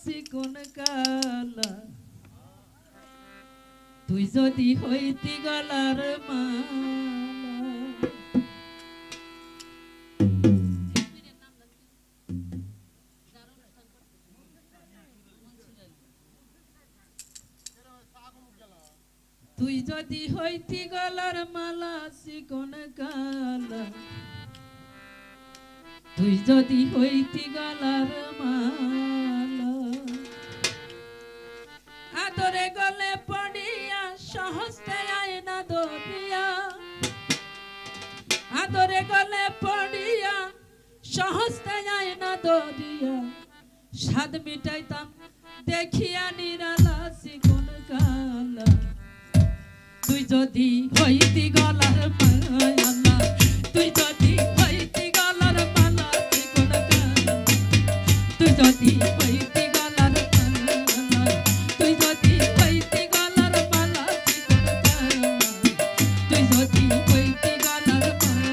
চিকন কালা তুই যদি হইতি গলার মালা তুই যদি হইতি গলার মালা চিকন কালা তুই যদি হইতি গলার মালা আদরে গলে পড়িয়া সহস্তে আয়না দরিয়া আদরে গলে পড়িয়া সহস্তে আয়না দরিয়া স্বাদ মিটাইতাম দেখিয়া নিরালা চিকন কালা তুই যদি হইতি গলার মালা তুই যদি হইতি গলার মালা চিকন কালা তুই যদি হইতি গলার মালা তুই যদি হইতি গলার মালা চিকন কালা তুই যদি হইতি গলার মালা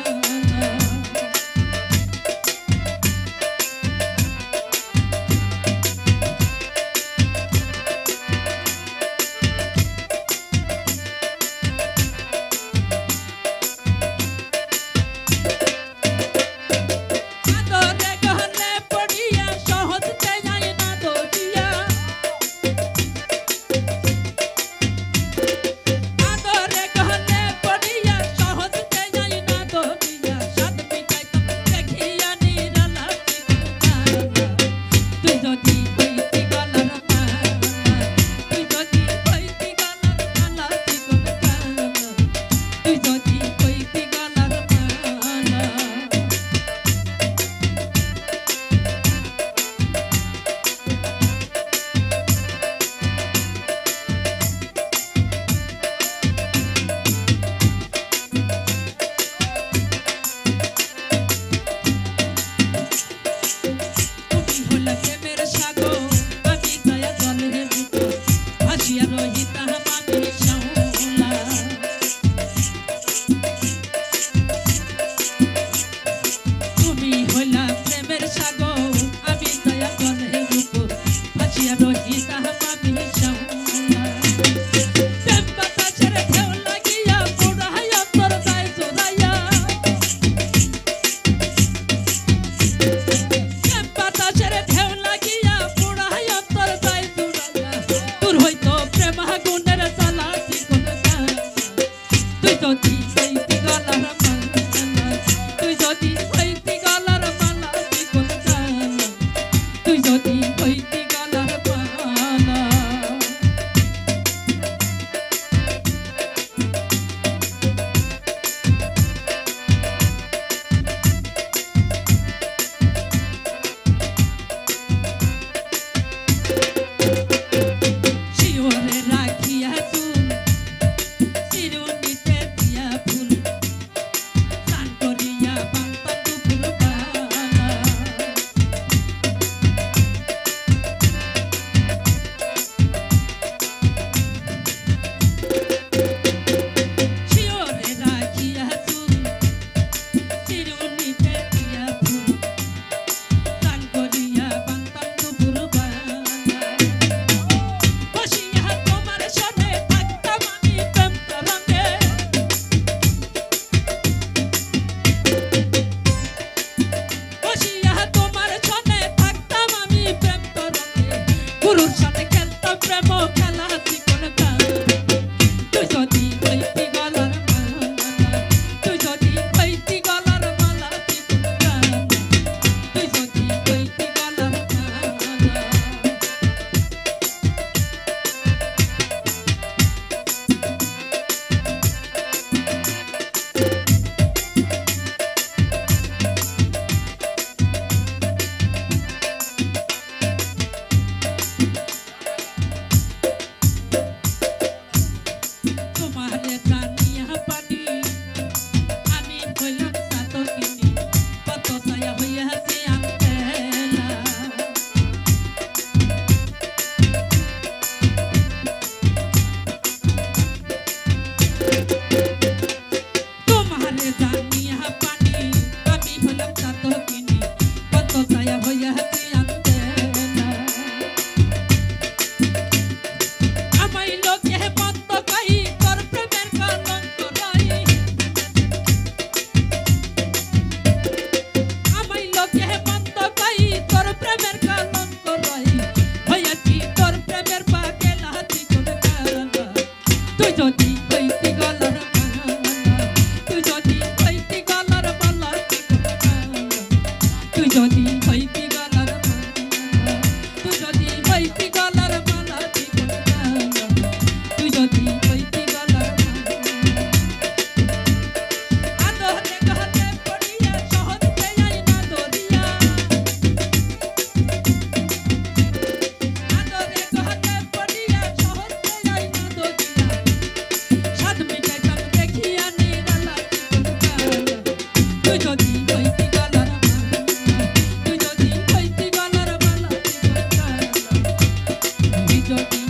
যদি